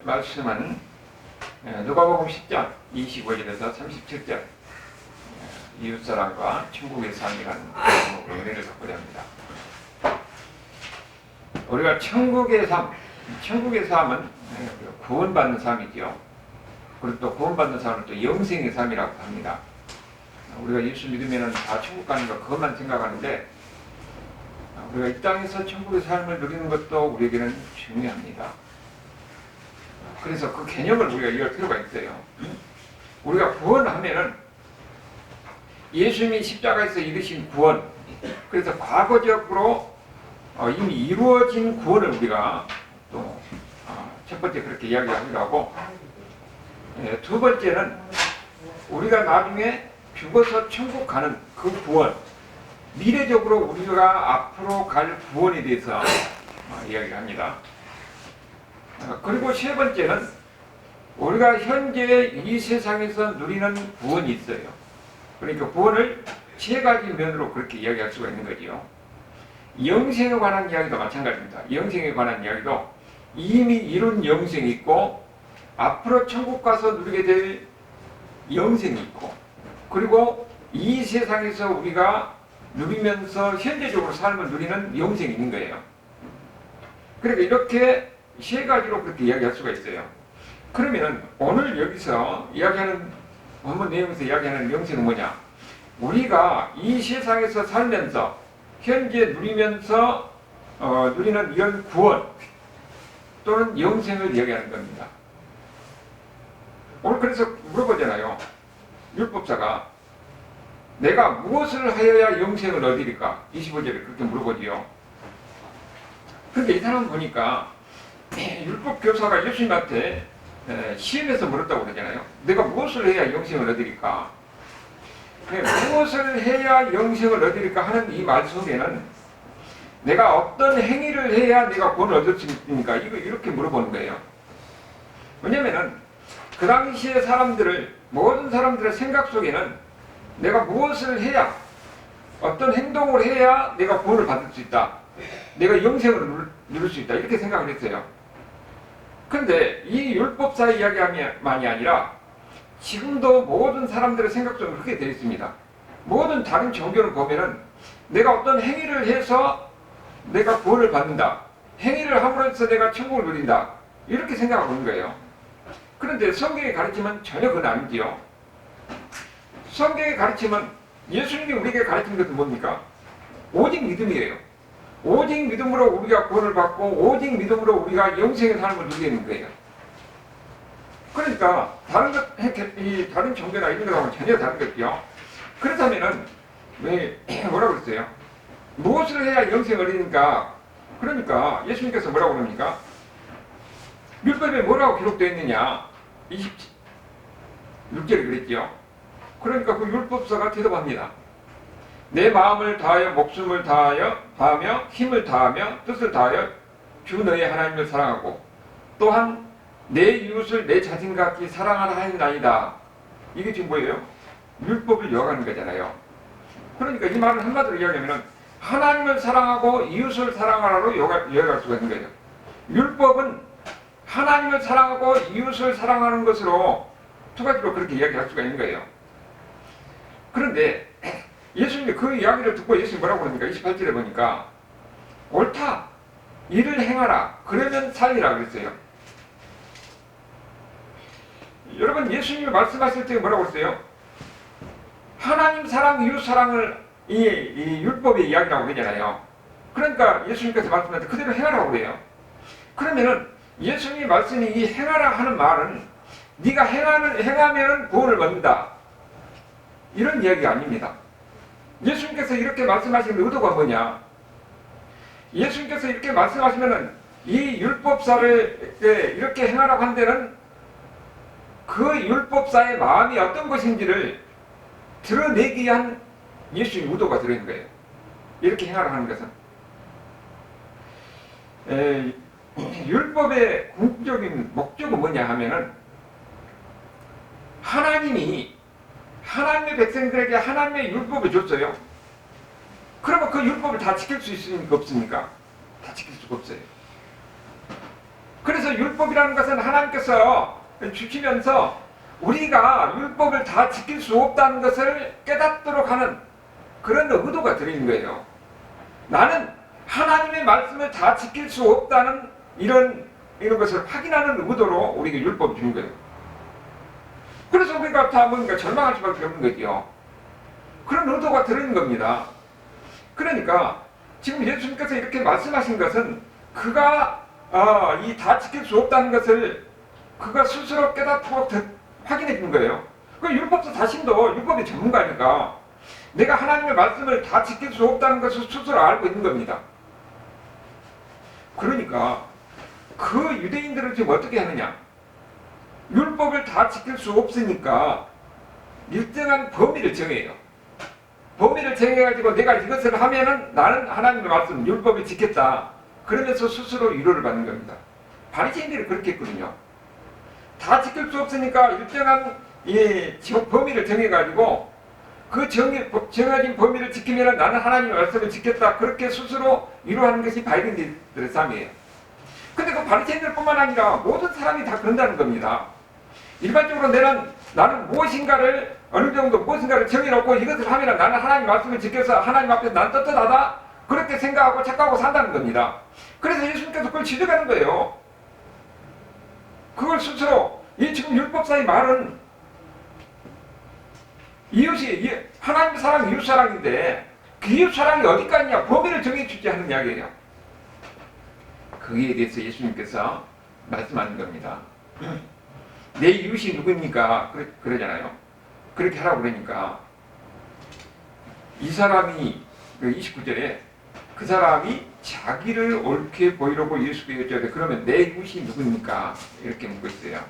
말씀은 누가복음 10장 25절에서 37절 이웃사랑과 천국의 삶이라는 제목으로 은혜를 받고자 합니다. 우리가 천국의 삶은 구원받는 삶이지요. 그리고 또 구원받는 삶은 또 영생의 삶이라고 합니다. 우리가 예수 믿으면 다 천국 가는 거 그것만 생각하는데 우리가 이 땅에서 천국의 삶을 누리는 것도 우리에게는 중요합니다. 그래서 그 개념을 우리가 이해할 필요가 있어요. 우리가 구원하면은 예수님이 십자가에서 이루신 구원, 그래서 과거적으로 이미 이루어진 구원을 우리가 또 첫 번째 그렇게 이야기하기도 하고, 두 번째는 우리가 나중에 죽어서 천국 가는 그 구원, 미래적으로 우리가 앞으로 갈 구원에 대해서 이야기합니다. 그리고 세 번째는 우리가 현재 이 세상에서 누리는 구원이 있어요. 그러니까 구원을 세 가지 면으로 그렇게 이야기할 수가 있는 거지요. 영생에 관한 이야기도 마찬가지입니다. 영생에 관한 이야기도 이미 이룬 영생이 있고 앞으로 천국 가서 누리게 될 영생이 있고, 그리고 이 세상에서 우리가 누리면서 현재적으로 삶을 누리는 영생이 있는 거예요. 그러니까 이렇게 세 가지로 그렇게 이야기할 수가 있어요. 그러면은 오늘 여기서 이야기하는 본문 내용에서 이야기하는 영생은 뭐냐? 우리가 이 세상에서 살면서 현재 누리면서 누리는 이런 구원 또는 영생을 이야기하는 겁니다. 오늘 그래서 물어보잖아요. 율법사가 내가 무엇을 하여야 영생을 얻으리까? 25절에 그렇게 물어보지요. 그런데 이 사람 보니까 율법 교사가 예수님한테 시험에서 물었다고 그러잖아요. 내가 무엇을 해야 영생을 얻으리까? 무엇을 해야 영생을 얻으리까 하는 이 말 속에는 내가 어떤 행위를 해야 내가 구원을 얻을 수 있습니까? 이렇게 물어보는 거예요. 왜냐면은 그 당시의 모든 사람들의 생각 속에는 내가 무엇을 해야, 어떤 행동을 해야 내가 구원을 받을 수 있다, 내가 영생을 누릴 수 있다, 이렇게 생각을 했어요. 그런데 이 율법사의 이야기만이 아니라 지금도 모든 사람들의 생각 속에 그렇게 되어 있습니다. 모든 다른 종교를 보면은 내가 어떤 행위를 해서 내가 구원을 받는다, 행위를 함으로써 내가 천국을 누린다, 이렇게 생각하고 있는 거예요. 그런데 성경의 가르침은 전혀 그건 아니지요. 성경의 가르침은, 예수님이 우리에게 가르치는 것은 뭡니까? 오직 믿음이에요. 오직 믿음으로 우리가 구원을 받고 오직 믿음으로 우리가 영생의 삶을 누리는 거예요. 그러니까 다른 종교나 이런 것하고는 전혀 다른 거죠. 그렇다면은 뭐라고 그랬어요? 무엇을 해야 영생을 얻으니까? 그러니까 예수님께서 뭐라고 그럽니까? 율법에 뭐라고 기록되어 있느냐? 26절에 그랬죠. 그러니까 그 율법사가 대답합니다. 내 마음을 다하여 목숨을 다하며 힘을 다하며 뜻을 다하여 주 너의 하나님을 사랑하고 또한 내 이웃을 내 자신같이 사랑하라 하였나이다. 이게 지금 뭐예요? 율법을 이어가는 거잖아요. 그러니까 이 말을 한마디로 이야기하면 하나님을 사랑하고 이웃을 사랑하라로 이어갈 수가 있는 거예요. 율법은 하나님을 사랑하고 이웃을 사랑하는 것으로 두 가지로 그렇게 이야기할 수가 있는 거예요. 그런데 예수님이 그 이야기를 듣고 예수님이 뭐라고 그럽니까? 28절에 보니까 옳다, 이를 행하라, 그러면 살리라 그랬어요. 여러분, 예수님이 말씀하실 때 뭐라고 했어요? 하나님 사랑, 이웃 사랑을 이 율법의 이야기라고 그러잖아요. 그러니까 예수님께서 말씀할 때 그대로 행하라고 그래요. 그러면은 예수님이 말씀이 이 행하라 하는 말은 네가 행하면 구원을 받는다, 이런 이야기가 아닙니다. 예수님께서 이렇게 말씀하시는 의도가 뭐냐? 예수님께서 이렇게 말씀하시면은 이 율법사를 이렇게 행하라고 한 데는 그 율법사의 마음이 어떤 것인지를 드러내기 위한 예수의 의도가 들어있는 거예요. 이렇게 행하라고 하는 것은 율법의 궁극적인 목적은 뭐냐 하면은 하나님이 하나님의 백성들에게 하나님의 율법을 줬어요. 그러면 그 율법을 다 지킬 수 있습니까? 없습니까? 다 지킬 수가 없어요. 그래서 율법이라는 것은 하나님께서 주시면서 우리가 율법을 다 지킬 수 없다는 것을 깨닫도록 하는 그런 의도가 들어있는 거예요. 나는 하나님의 말씀을 다 지킬 수 없다는 이런 것을 확인하는 의도로 우리에게 율법을 주는 거예요. 그래서 우리가 다 뭔가 절망할 수밖에 없는 거지요. 그런 의도가 들어있는 겁니다. 그러니까 지금 예수님께서 이렇게 말씀하신 것은 그가 이 다 지킬 수 없다는 것을 그가 스스로 깨닫고 확인해 준 거예요. 그 율법서 자신도 율법의 전문가니까 내가 하나님의 말씀을 다 지킬 수 없다는 것을 스스로 알고 있는 겁니다. 그러니까 그 유대인들은 지금 어떻게 하느냐? 율법을 다 지킬 수 없으니까 일정한 범위를 정해요. 범위를 정해가지고 내가 이것을 하면은 나는 하나님의 말씀, 율법을 지켰다. 그러면서 스스로 위로를 받는 겁니다. 바리새인들이 그렇게 했거든요. 다 지킬 수 없으니까 일정한 범위를 정해가지고 그 정해진 범위를 지키면 나는 하나님의 말씀을 지켰다. 그렇게 스스로 위로하는 것이 바리새인들의 삶이에요. 근데 그 바리새인들뿐만 아니라 모든 사람이 다 그런다는 겁니다. 일반적으로 나는 무엇인가를 어느 정도 무엇인가를 정해놓고 이것을 하면 나는 하나님 말씀을 지켜서 하나님 앞에서 난 떳떳하다 그렇게 생각하고 착각하고 산다는 겁니다. 그래서 예수님께서 그걸 지적하는 거예요. 그걸 스스로 지금 율법사의 말은 이웃이 하나님의 사랑 이웃 사랑인데 그 이웃 사랑이 어디까지 있냐 범위를 정해주지 하는 이야기예요. 거기에 대해서 예수님께서 말씀하는 겁니다. 내 이웃이 누구입니까? 그러잖아요. 그렇게 하라고 그러니까 이 사람이 29절에 그 사람이 자기를 옳게 보이려고 예수께 여쭤되 그러면 내 이웃이 누구입니까? 이렇게 묻고 있어요.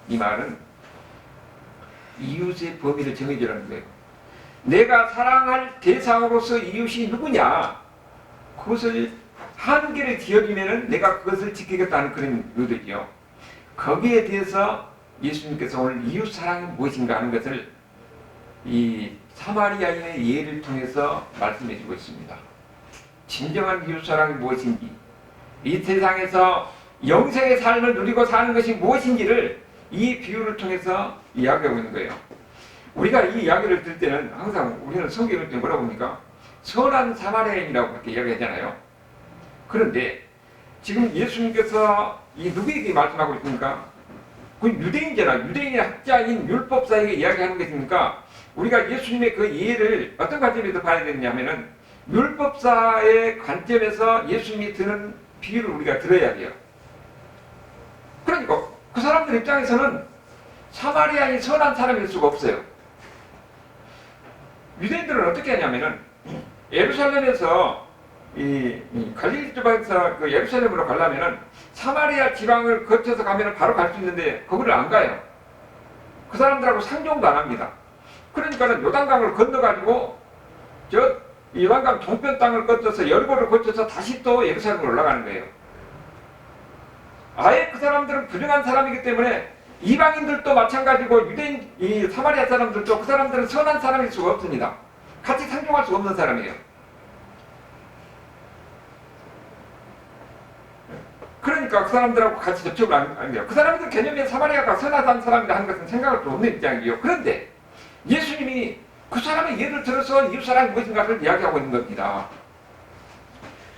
이 말은 이웃의 범위를 정해주라는 거예요. 내가 사랑할 대상으로서 이웃이 누구냐? 그것을 한계를 지어주면 내가 그것을 지키겠다는 그런 의도지요. 거기에 대해서 예수님께서 오늘 이웃 사랑이 무엇인가 하는 것을 이 사마리아인의 예를 통해서 말씀해 주고 있습니다. 진정한 이웃 사랑이 무엇인지, 이 세상에서 영생의 삶을 누리고 사는 것이 무엇인지를 이 비유를 통해서 이야기하고 있는 거예요. 우리가 이 이야기를 들 때는 항상 우리는 성경을 때 뭐라고 합니까? 선한 사마리아인이라고 그렇게 이야기하잖아요. 그런데 지금 예수님께서 누구에게 말씀하고 있습니까? 그 유대인이잖아. 유대인의 학자인 율법사에게 이야기하는 것이니까 우리가 예수님의 그 예를 어떤 관점에서 봐야 되느냐면은 율법사의 관점에서 예수님이 드는 비유를 우리가 들어야 돼요. 그러니까 그 사람들 입장에서는 사마리아인이 선한 사람일 수가 없어요. 유대인들은 어떻게 하냐면은 예루살렘에서 갈릴리 지방에서 그 예루살렘으로 가려면은 사마리아 지방을 거쳐서 가면은 바로 갈 수 있는데 거기를 안 가요. 그 사람들하고 상종도 안 합니다. 그러니까는 요단강을 건너가지고 이 요단강 동편 땅을 거쳐서 여리고를 거쳐서 다시 또 예루살렘으로 올라가는 거예요. 아예 그 사람들은 불행한 사람이기 때문에 이방인들도 마찬가지고 유대인 이 사마리아 사람들도 그 사람들은 선한 사람일 수가 없습니다. 같이 상종할 수 없는 사람이에요. 그러니까 그 사람들하고 같이 접촉을 안 해요. 그 사람들 개념에 사마리아가 선하다는 사람이라 하는 것은 생각할 수 없는 입장이에요. 그런데 예수님이 그 사람의 예를 들어서 이웃 사랑이 무엇인가를 이야기하고 있는 겁니다.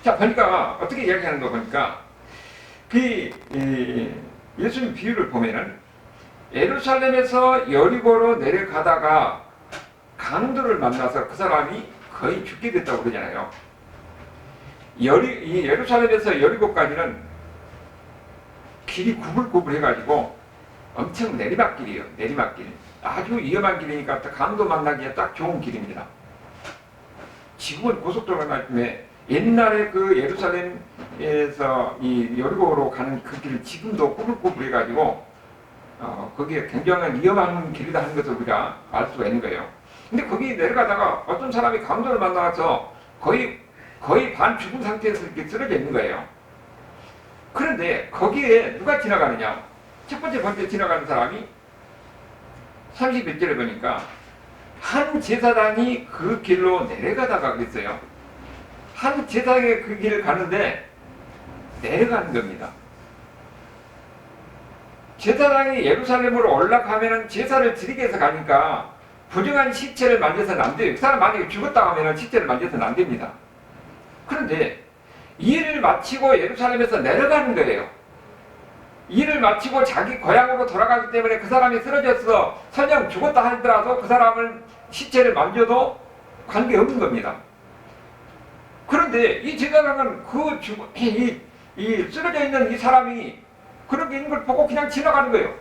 자, 보니까 어떻게 이야기하는 거 보니까 예수님 비유를 보면은 예루살렘에서 여리고로 내려가다가 강도를 만나서 그 사람이 거의 죽게 됐다고 그러잖아요. 예루살렘에서 여리고까지는 길이 구불구불 해가지고 엄청 내리막길이에요. 내리막길. 아주 위험한 길이니까 강도 만나기에 딱 좋은 길입니다. 지금은 고속도로가 나중에 옛날에 그 예루살렘에서 이 여리고로 가는 그 길을 지금도 구불구불 해가지고 거기에 굉장히 위험한 길이다 하는 것을 우리가 알 수가 있는 거예요. 근데 거기 내려가다가 어떤 사람이 강도를 만나서 거의 반 죽은 상태에서 이렇게 쓰러져 있는 거예요. 그런데 거기에 누가 지나가느냐? 첫 번째 지나가는 사람이 31절에 보니까 한 제사장이 그 길로 내려가다가 그랬어요. 한 제사장이 그 길을 가는데 내려가는 겁니다. 제사장이 예루살렘으로 올라가면은 제사를 드리기 위해서 가니까 부정한 시체를 만져서는 안 돼요. 그 사람 만약에 죽었다 하면은 시체를 만져서는 안 됩니다. 그런데 일을 마치고 예루살렘에서 내려가는 거예요. 일을 마치고 자기 고향으로 돌아가기 때문에 그 사람이 쓰러져서 설령 죽었다 하더라도 그 사람을 시체를 만져도 관계없는 겁니다. 그런데 이 제사장은 이 쓰러져 있는 이 사람이 그렇게 있는 걸 보고 그냥 지나가는 거예요.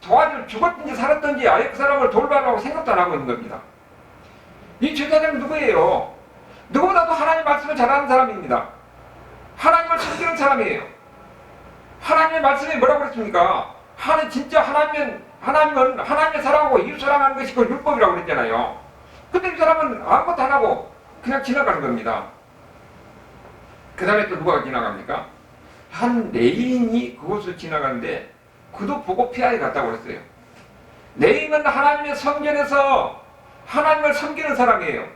도와줄 죽었든지 살았든지 아예 그 사람을 돌봐라고 생각도 안 하고 있는 겁니다. 이 제사장은 누구예요? 누구보다도 하나님 말씀을 잘하는 사람입니다. 하나님을 섬기는 사람이에요. 하나님의 말씀이 뭐라고 그랬습니까? 진짜 하나님은 하나님을 사랑하고 이웃 사랑하는 것이 그 율법이라고 그랬잖아요. 근데 이 사람은 아무것도 안 하고 그냥 지나가는 겁니다. 그 다음에 또 누가 지나갑니까? 한 레인이 그곳을 지나가는데 그도 보고 피하에 갔다고 그랬어요. 레인은 하나님의 성전에서 하나님을 섬기는 사람이에요.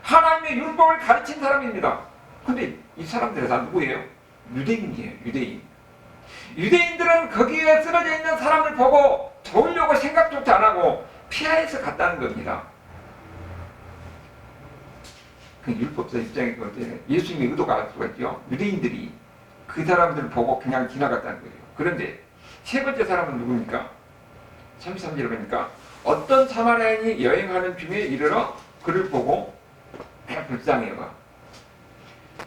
하나님의 율법을 가르친 사람입니다. 근데 이 사람들은 다 누구예요? 유대인이에요. 유대인. 유대인들은 거기에 쓰러져 있는 사람을 보고 도우려고 생각조차 안 하고 피하에서 갔다는 겁니다. 그 율법사 입장에 예수님의 의도가 알 수가 있죠. 유대인들이 그 사람들을 보고 그냥 지나갔다는 거예요. 그런데 세 번째 사람은 누굽니까? 33절에 보니까 어떤 사마리아인이 여행하는 중에 이르러 그를 보고 불쌍해가.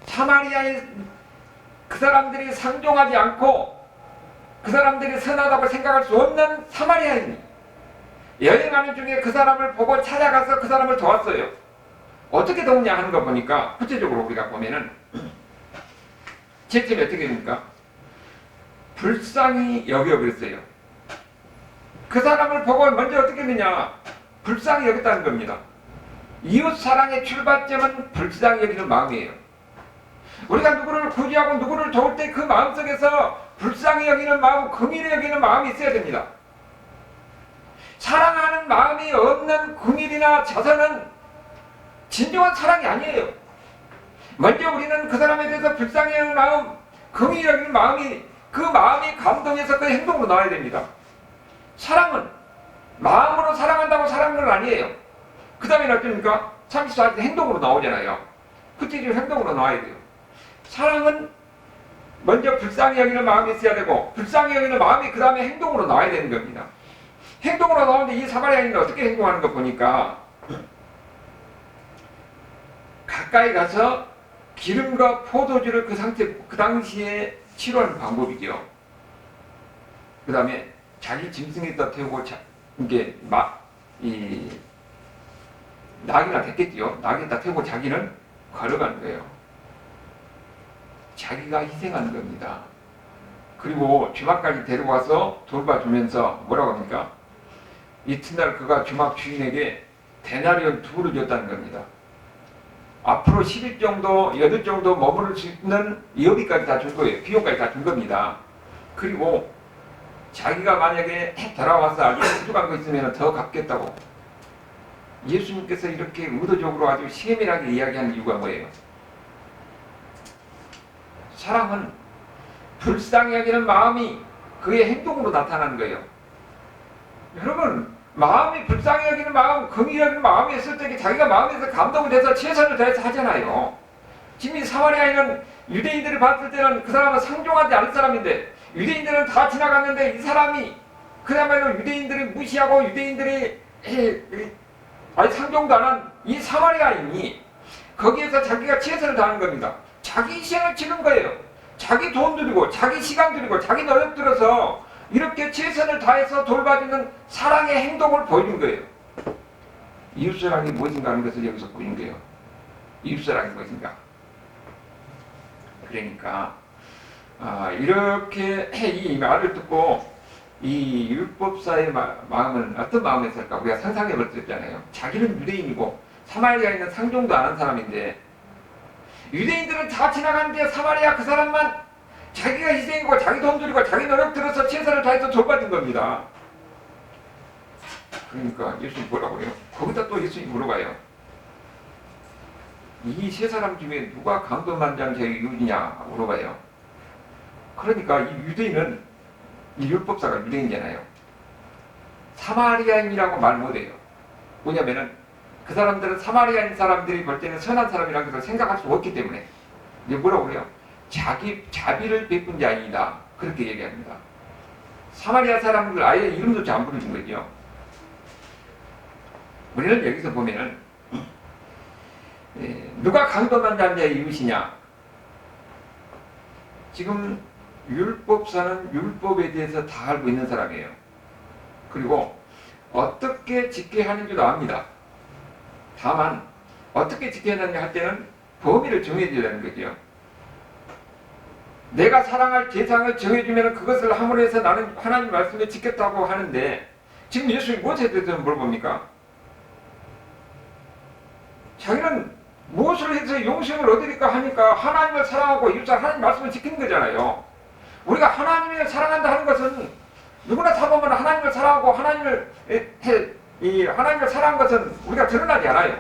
사마리아의 그 사람들이 상종하지 않고 그 사람들이 선하다고 생각할 수 없는 사마리아인이 여행하는 중에 그 사람을 보고 찾아가서 그 사람을 도왔어요. 어떻게 도우냐 하는 거 보니까 구체적으로 우리가 보면은 제점이 어떻게 됩니까? 불쌍히 여겨 그랬어요. 그 사람을 보고 먼저 어떻게 했느냐? 불쌍히 여겼다는 겁니다. 이웃 사랑의 출발점은 불쌍히 여기는 마음이에요. 우리가 누구를 구제하고 누구를 도울 때 그 마음속에서 불쌍히 여기는 마음, 긍휼히 여기는 마음이 있어야 됩니다. 사랑하는 마음이 없는 긍휼이나 자선은 진정한 사랑이 아니에요. 먼저 우리는 그 사람에 대해서 불쌍히 여기는 마음, 긍휼히 여기는 마음이 그 마음이 감동해서 그 행동으로 나와야 됩니다. 사랑은 마음으로 사랑한다고 사랑하는 건 아니에요. 그 다음에 어떻습니까? 34절 행동으로 나오잖아요. 구체적으로 행동으로 나와야 돼요. 사랑은 먼저 불쌍히 여기는 마음이 있어야 되고 불쌍히 여기는 마음이 그 다음에 행동으로 나와야 되는 겁니다. 행동으로 나오는데 이 사마리아인은 어떻게 행동하는 거 보니까 가까이 가서 기름과 포도주를 그 당시에 치료하는 방법이죠. 그 다음에 자기 짐승에다 태우고 낙이나 됐겠지요. 낙에다 태우고 자기는 걸어가는 거예요. 자기가 희생하는 겁니다. 그리고 주막까지 데리고 와서 돌봐주면서 뭐라고 합니까? 이튿날 그가 주막 주인에게 데나리온 2를 줬다는 겁니다. 앞으로 10일 정도, 8일 정도 머무를 수 있는 여비까지 다 준 거예요. 비용까지 다 준 겁니다. 그리고 자기가 만약에 돌아와서 아주 부족한 거 있으면 더 갚겠다고. 예수님께서 이렇게 의도적으로 아주 세밀하게 이야기하는 이유가 뭐예요? 사랑은 불쌍히 여기는 마음이 그의 행동으로 나타나는 거예요. 여러분, 마음이 불쌍히 여기는 마음, 긍휼히 여기는 마음이 있을 때 자기가 마음에서 감동을 해서 최선을 다해서 하잖아요. 지금 이 사마리아인은 유대인들이 봤을 때는 그 사람은 상종하지 않을 사람인데 유대인들은 다 지나갔는데 이 사람이 그야말로 유대인들이 무시하고 유대인들이 아니 상종도 안 한 이 사마리아인이 거기에서 자기가 최선을 다하는 겁니다. 자기 희생을 치는 거예요. 자기 돈 들이고 자기 시간 들이고 자기 노력 들어서 이렇게 최선을 다해서 돌봐주는 사랑의 행동을 보여준 거예요. 이웃사랑이 무엇인가 하는 것을 여기서 보인 거예요. 이웃사랑이 무엇인가. 그러니까 이렇게 이 말을 듣고 이 율법사의 마음은 어떤 마음이었을까 우리가 상상해 볼 수 있잖아요. 자기는 유대인이고 사마리아인은 상종도 안 한 사람인데 유대인들은 다 지나가는데 사마리아 그 사람만 자기가 희생이고 자기 돈 들이고 자기 노력 들어서 최선을 다해서 돌봐준 겁니다. 그러니까 예수님 뭐라고 해요? 거기다 또 예수님 물어봐요. 이 세 사람 중에 누가 강도만장 제 이웃이냐 물어봐요. 그러니까 이 유대인은 이 율법사가 유대인이잖아요. 사마리아인이라고 말 못해요. 뭐냐면은 그 사람들은 사마리아인 사람들이 볼 때는 선한 사람이라는 것을 생각할 수 없기 때문에 이제 뭐라고 그래요? 자비를 베푼 자이다. 그렇게 얘기합니다. 사마리아 사람들 아예 이름조차 안 부르는 거죠. 우리는 여기서 보면은 누가 강도만 자의 이웃이냐? 지금 율법사는 율법에 대해서 다 알고 있는 사람이에요. 그리고 어떻게 지켜야 하는지도 압니다. 다만 어떻게 지켜야 하느냐 할 때는 범위를 정해줘야 되는 거죠. 내가 사랑할 대상을 정해주면 그것을 함으로 해서 나는 하나님 말씀을 지켰다고 하는데 지금 예수님이 무엇에 대해서 물어봅니까? 자기는 무엇을 해서 용서를 얻으니까 하니까 하나님을 사랑하고 이웃을 하나님 말씀을 지키는 거잖아요. 우리가 하나님을 사랑한다 하는 것은 누구나 다 보면 하나님을 사랑하고 하나님을 사랑한 것은 우리가 드러나지 않아요.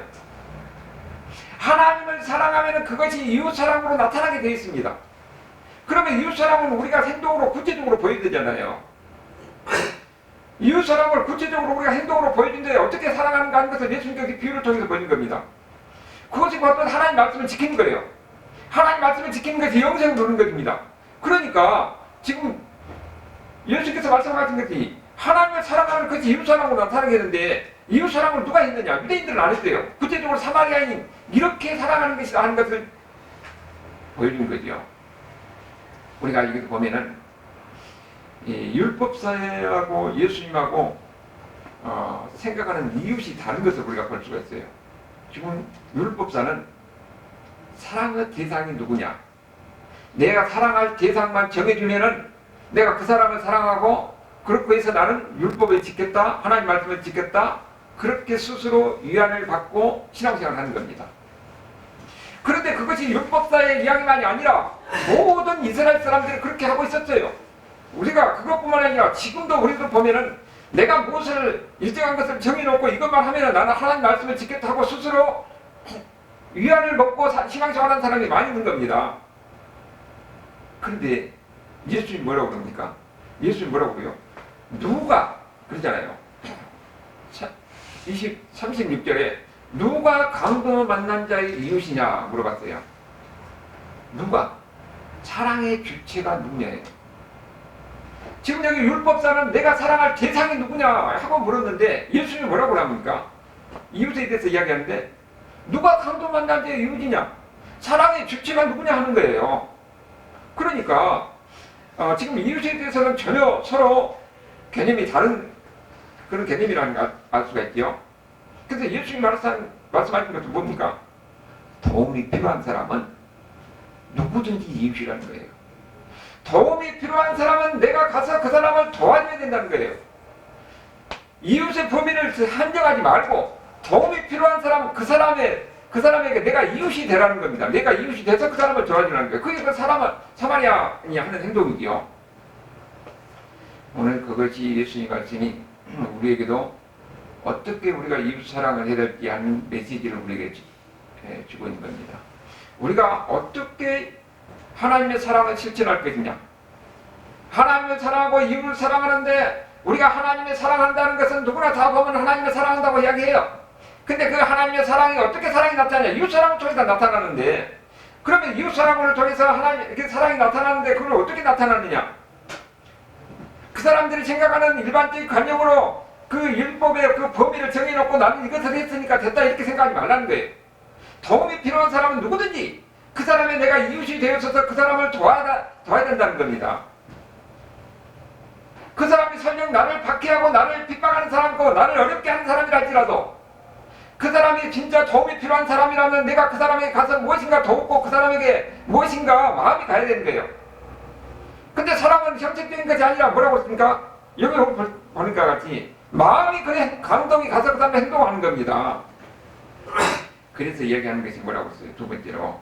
하나님을 사랑하면 그것이 이웃사랑으로 나타나게 되어 있습니다. 그러면 이웃사랑은 우리가 행동으로 구체적으로 보여야 되잖아요. 이웃사랑을 구체적으로 우리가 행동으로 보여준데 어떻게 사랑하는가 하는 것을 예수님께서 비유를 통해서 보여준 겁니다. 그것이 바로 하나님 말씀을 지키는 거예요. 하나님 말씀을 지키는 것이 영생을 누리는 것입니다. 그러니까 지금 예수께서 말씀하신 것이 하나님을 사랑하는 것이 이웃사랑으로 나타나게 되는데 이웃사랑을 누가 했느냐? 유대인들은 안 했어요. 구체적으로 사마리아인이 이렇게 사랑하는 것이다 하는 것을 보여준 거죠. 우리가 여기서 보면은 율법사하고 예수님하고 생각하는 이웃이 다른 것을 우리가 볼 수가 있어요. 지금 율법사는 사랑의 대상이 누구냐? 내가 사랑할 대상만 정해주면은 내가 그 사람을 사랑하고 그렇게 해서 나는 율법을 지켰다, 하나님 말씀을 지켰다, 그렇게 스스로 위안을 받고 신앙생활을 하는 겁니다. 그런데 그것이 율법사의 이야기만이 아니라 모든 이스라엘 사람들이 그렇게 하고 있었어요. 우리가 그것뿐만 아니라 지금도 우리도 보면은 내가 무엇을 일정한 것을 정해놓고 이것만 하면은 나는 하나님 말씀을 지켰다고 스스로 위안을 먹고 신앙생활하는 사람이 많이 있는 겁니다. 그런데 예수님이 뭐라고 그럽니까? 예수님이 뭐라고 그래요? 누가 그러잖아요. 36절에 누가 강도 만난 자의 이웃이냐 물어봤어요. 누가? 사랑의 주체가 누구냐예요. 지금 여기 율법사는 내가 사랑할 대상이 누구냐 하고 물었는데 예수님이 뭐라고 합니까? 이웃에 대해서 이야기하는데 누가 강도 만난 자의 이웃이냐? 사랑의 주체가 누구냐 하는 거예요. 그러니까 지금 이웃에 대해서는 전혀 서로 개념이 다른 그런 개념이라는 걸 알 수가 있죠. 그래서 예수님이 말씀하신 것은 뭡니까? 도움이 필요한 사람은 누구든지 이웃이라는 거예요. 도움이 필요한 사람은 내가 가서 그 사람을 도와줘야 된다는 거예요. 이웃의 범위를 한정하지 말고 도움이 필요한 사람은 그 사람에게 내가 이웃이 되라는 겁니다. 내가 이웃이 돼서 그 사람을 도와주라는 거예요. 그게 그 사마리아인이 하는 행동이요. 오늘 그것이 예수님 말씀이 우리에게도 어떻게 우리가 이웃 사랑을 해야 될지 하는 메시지를 우리에게 주고 있는 겁니다. 우리가 어떻게 하나님의 사랑을 실천할 것이냐? 하나님을 사랑하고 이웃을 사랑하는데 우리가 하나님을 사랑한다는 것은 누구나 다 보면 하나님을 사랑한다고 이야기해요. 근데 그 하나님의 사랑이 어떻게 사랑이 나타나냐? 이웃 사랑을 통해서 나타나는데 그러면 이웃 사랑을 통해서 하나님의 사랑이 나타나는데 그걸 어떻게 나타나느냐? 그 사람들이 생각하는 일반적인 관념으로 그 율법의 그 범위를 정해놓고 나는 이것을 했으니까 됐다 이렇게 생각하지 말라는 거예요. 도움이 필요한 사람은 누구든지 그 사람의 내가 이웃이 되어서서 그 사람을 도와야 된다는 겁니다. 그 사람이 설령 나를 박해하고 나를 핍박하는 사람이고 나를 어렵게 하는 사람이라 할지라도 그 사람이 진짜 도움이 필요한 사람이라면 내가 그 사람에게 가서 무엇인가 도우고 그 사람에게 무엇인가 마음이 가야 되는 거예요. 근데 사람은 형식적인 것이 아니라 뭐라고 했습니까? 여기 보니까 같이 마음이 그래 감동이 가서 그 사람의 행동하는 겁니다. 그래서 이야기하는 것이 뭐라고 했어요? 두 번째로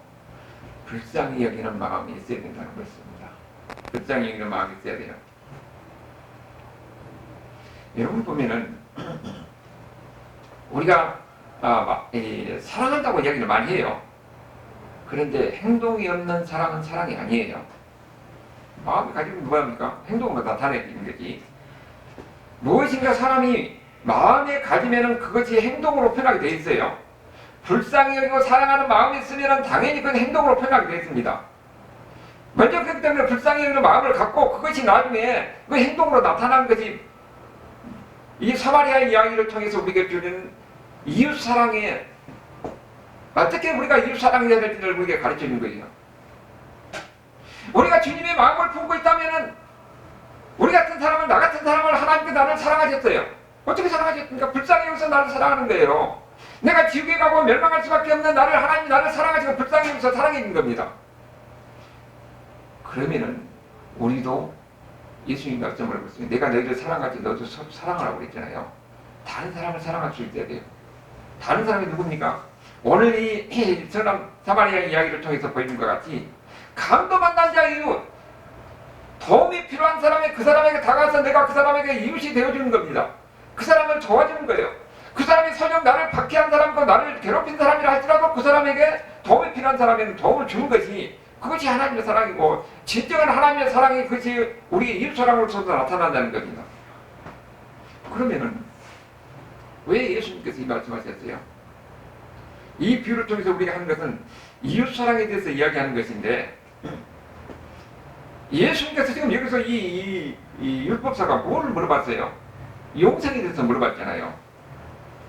불쌍히 여기는 마음이 있어야 된다는 것입니다. 불쌍히 여기는 마음이 있어야 돼요. 여러분 보면은 우리가 사랑한다고 이야기를 많이 해요. 그런데 행동이 없는 사랑은 사랑이 아니에요. 마음이 가지면 뭐합니까? 행동으로 나타내는 거지. 무엇인가 사람이 마음에 가지면은 그것이 행동으로 표현하게 돼 있어요. 불쌍히 여기고 사랑하는 마음이 있으면 당연히 그건 행동으로 표현하게 되어 있습니다. 먼저 그렇기 때문에 불쌍히 여기는 마음을 갖고 그것이 나중에 그 행동으로 나타나는 것이 이 사마리아의 이야기를 통해서 우리에게 주는 이웃사랑에 어떻게 우리가 이웃사랑해야 될지를 우리에게 가르쳐 주는 거예요. 우리가 주님의 마음을 품고 있다면 우리 같은 사람은 나 같은 사람을 하나님께 나를 사랑하셨어요. 어떻게 사랑하셨습니까? 불쌍히 여기서 나를 사랑하는 거예요. 내가 지옥에 가고 멸망할 수밖에 없는 나를 하나님이 나를 사랑하시고 불쌍히 여기서 사랑해 준 겁니다. 그러면은 우리도 예수님이 말씀을 하고 있어요. 내가 너희를 사랑하지 너도 사랑하라고 그랬잖아요. 다른 사람을 사랑할 수 있어야 돼요. 다른 사람이 누굽니까? 오늘 이 서남 사마리아 이야기를 통해서 보이는 것 같이 감도 만난 자 이웃, 도움이 필요한 사람이 그 사람에게 다가가서 내가 그 사람에게 이웃이 되어주는 겁니다. 그 사람을 도와주는 거예요. 그 사람이 설령 나를 박해한 사람이고 나를 괴롭힌 사람이라 할지라도 그 사람에게 도움이 필요한 사람에게 도움을 주는 것이 그것이 하나님의 사랑이고 진정한 하나님의 사랑이 그것이 우리 이웃사랑으로서도 나타난다는 겁니다. 그러면은 왜 예수님께서 이 말씀하셨어요? 이 비유를 통해서 우리가 하는 것은 이웃사랑에 대해서 이야기하는 것인데 예수님께서 지금 여기서 이 율법사가 뭐를 물어봤어요? 영생에 대해서 물어봤잖아요.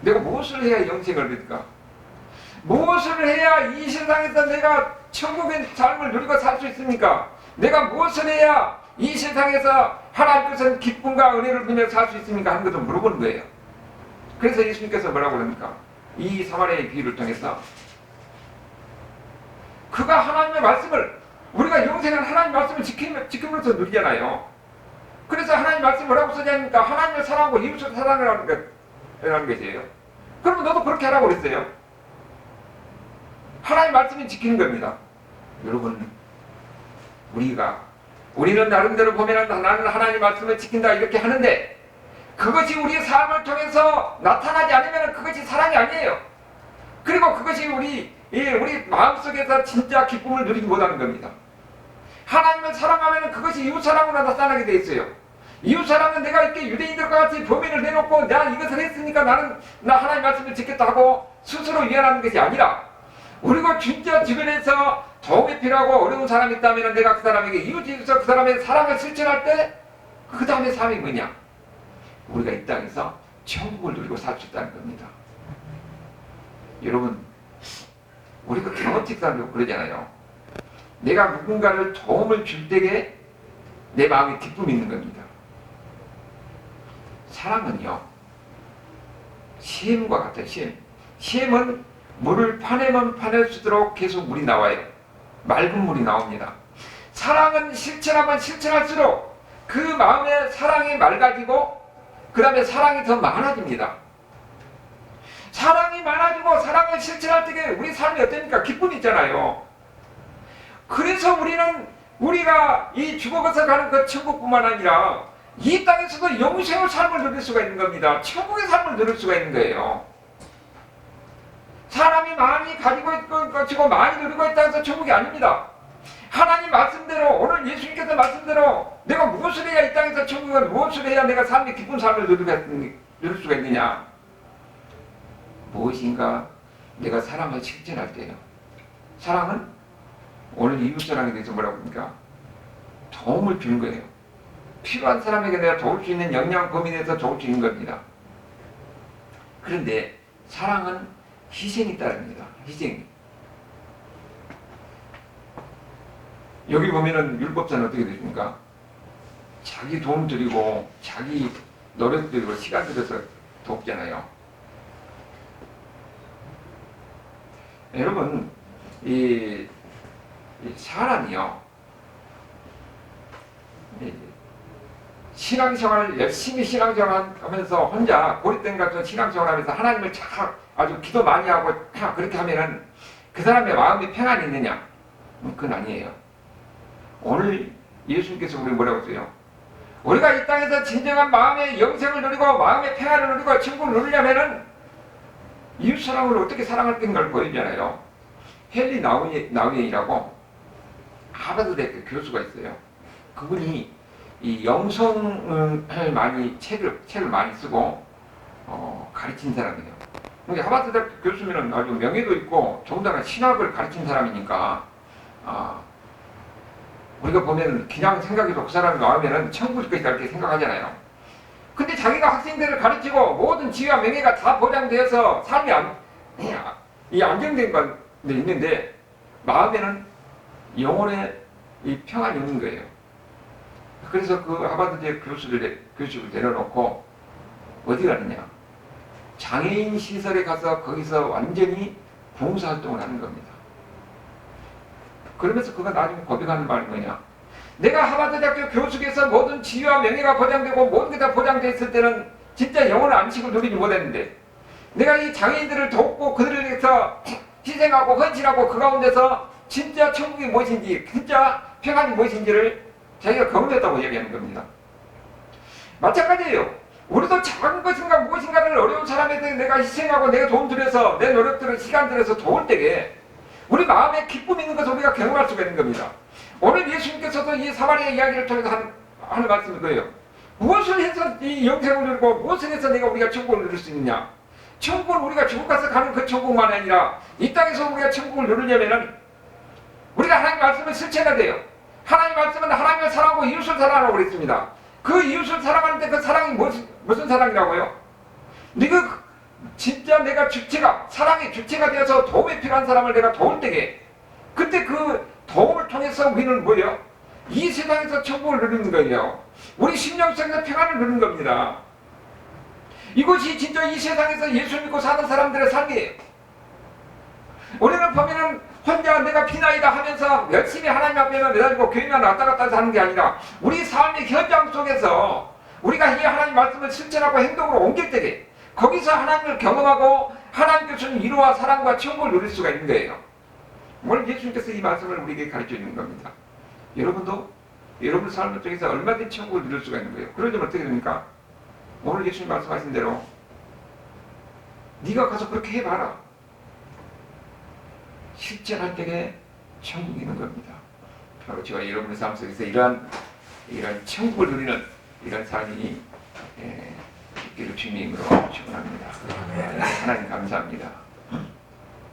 내가 무엇을 해야 영생을 얻을까? 무엇을 해야 이 세상에서 내가 천국의 삶을 누리고 살 수 있습니까? 내가 무엇을 해야 이 세상에서 하나님께서 기쁨과 은혜를 누리며 살 수 있습니까? 하는 것을 물어보는 거예요. 그래서 예수님께서 뭐라고 그럽니까? 이 사마리아의 비유를 통해서 그가 하나님의 말씀을 우리가 영생은 하나님 말씀을 지킴으로써 누리잖아요. 그래서 하나님 말씀 뭐라고 쓰냐니까 하나님을 사랑하고 이웃을 사랑하라는 것이에요. 그러면 너도 그렇게 하라고 그랬어요. 하나님 말씀이 지키는 겁니다. 여러분, 우리는 나름대로 보면 나는 하나님 말씀을 지킨다 이렇게 하는데 그것이 우리의 삶을 통해서 나타나지 않으면 그것이 사랑이 아니에요. 그리고 그것이 우리 마음속에서 진짜 기쁨을 누리지 못하는 겁니다. 하나님을 사랑하면 그것이 이웃사랑으로 나타나게 돼 있어요. 이웃사랑은 내가 이렇게 유대인들과 같이 범인을 내놓고 내가 이것을 했으니까 나 하나님 말씀을 지켰다 하고 스스로 위안하는 것이 아니라 우리가 진짜 주변에서 도움이 필요하고 어려운 사람이 있다면 내가 그 사람에게 이웃에서 그 사람의 사랑을 실천할 때 그 다음에 삶이 뭐냐? 우리가 이 땅에서 천국을 누리고 살 수 있다는 겁니다. 여러분, 우리가 경험직사로 그러잖아요. 내가 누군가를 도움을 줄 때에 내 마음에 기쁨이 있는 겁니다. 사랑은요, 시험과 같아요. 시험은 물을 파내면 파낼수록 계속 물이 나와요. 맑은 물이 나옵니다. 사랑은 실천하면 실천할수록 그 마음의 사랑이 맑아지고 그 다음에 사랑이 더 많아집니다. 사랑이 많아지고 사랑을 실천할 때 우리 삶이 어떻습니까? 기쁨이 있잖아요. 그래서 우리가 이 죽어가서 가는 그 천국뿐만 아니라 이 땅에서도 영생의 삶을 누릴 수가 있는 겁니다. 천국의 삶을 누릴 수가 있는 거예요. 사람이 많이 가지고 있고 가지고 많이 누리고 있다고 해서 천국이 아닙니다. 하나님 말씀대로 오늘 예수님께서 말씀대로 내가 무엇을 해야 이 땅에서 천국을 무엇을 해야 내가 삶의 기쁜 삶을 누릴 수가 있느냐? 무엇인가 내가 사랑을 실천할 때요. 사랑은 오늘 이웃사랑에 대해서 뭐라고 합니까? 도움을 주는 거예요. 필요한 사람에게 내가 도울 수 있는 역량 범위 내에서 도울 수 있는 겁니다. 그런데 사랑은 희생이 따릅니다. 희생. 여기 보면은 율법사는 어떻게 되십니까? 자기 돈 들이고 자기 노력 들이고 시간 들여서 돕잖아요. 여러분, 이 사람이요, 신앙생활 열심히 신앙생활 하면서 혼자 고립된 같은 신앙생활 하면서 하나님을 아주 기도 많이 하고 그렇게 하면은 그 사람의 마음이 평안이 있느냐? 그건 아니에요. 오늘 예수님께서 우리 뭐라고 했어요? 우리가 이 땅에서 진정한 마음의 영생을 누리고 마음의 평안을 누리고 천국을 누리려면은 이웃사랑을 어떻게 사랑할 건가를 보여주잖아요. 헨리 나우엔이라고 하버드 대학교 교수가 있어요. 그분이 이 영성을 많이 책을 많이 쓰고 가르친 사람이에요. 하버드 대학교 교수면은 아주 명예도 있고 더군다나 신학을 가르친 사람이니까 우리가 보면 그냥 생각해도 그 사람이 나오면은 천국일 것이다 이렇게 생각하잖아요. 근데 자기가 학생들을 가르치고 모든 지위와 명예가 다 보장되어서 삶이 안정된 건 있는데 마음에는 영혼의 이 평안이 없는 거예요. 그래서 그 하버드 대학 교수를 내려놓고 어디 가느냐? 장애인 시설에 가서 거기서 완전히 봉사활동을 하는 겁니다. 그러면서 그가 나중에 고백하는 말이 뭐냐? 내가 하버드 대학교 교수께서 모든 지위와 명예가 보장되고 모든 게 다 보장되어 있을 때는 진짜 영혼의 안식을 누리지 못했는데 내가 이 장애인들을 돕고 그들을 위해서 희생하고 헌신하고 그 가운데서 진짜 천국이 무엇인지 진짜 평안이 무엇인지를 자기가 경험했다고 얘기하는 겁니다. 마찬가지예요. 우리도 작은 것인가 무엇인가를 어려운 사람에게 내가 희생하고 내가 돈 들여서 내 노력들을 시간 들여서 도울 때에 우리 마음에 기쁨이 있는 것을 우리가 경험할 수가 있는 겁니다. 오늘 예수님께서도 이 사마리아 이야기를 통해서 하는 말씀이 거예요. 무엇을 해서 이 영생을 누리고 무엇을 해서 내가 우리가 천국을 누릴 수 있느냐? 천국은 우리가 지옥 가서 가는 그 천국만 아니라 이 땅에서 우리가 천국을 누리려면은 우리가 하나님 말씀을 실천해야 돼요. 하나님 말씀은 하나님을 사랑하고 이웃을 사랑하라고 그랬습니다. 그 이웃을 사랑하는데 그 사랑이 무슨 사랑이라고요? 네가 진짜 내가 주체가 사랑의 주체가 되어서 도움이 필요한 사람을 내가 도울 때에 그때 그 도움을 통해서 우리는 뭐예요? 이 세상에서 천국을 누리는 거예요. 우리 심령 속에서 평안을 누리는 겁니다. 이것이 진짜 이 세상에서 예수 믿고 사는 사람들의 삶이에요. 우리는 보면은 혼자 내가 비나이다 하면서 열심히 하나님 앞에만 매달리고 교회만 왔다 갔다 해서 하는 게 아니라 우리 삶의 현장 속에서 우리가 이 하나님 말씀을 실천하고 행동으로 옮길 때에 거기서 하나님을 경험하고 하나님께서 주는 위로와 사랑과 천국을 누릴 수가 있는 거예요. 오늘 예수님께서 이 말씀을 우리에게 가르쳐 주는 겁니다. 여러분도 여러분 삶 속에서 얼마든지 천국을 누릴 수가 있는 거예요. 그러려면 어떻게 됩니까? 오늘 예수님 말씀하신 대로 네가 가서 그렇게 해봐라. 실천할 때에 천국이 있는 겁니다. 바로 저와 여러분의 삶 속에서 이런 천국을 누리는 이런 삶이 있기를 주님으로 축원합니다. 하나님 감사합니다.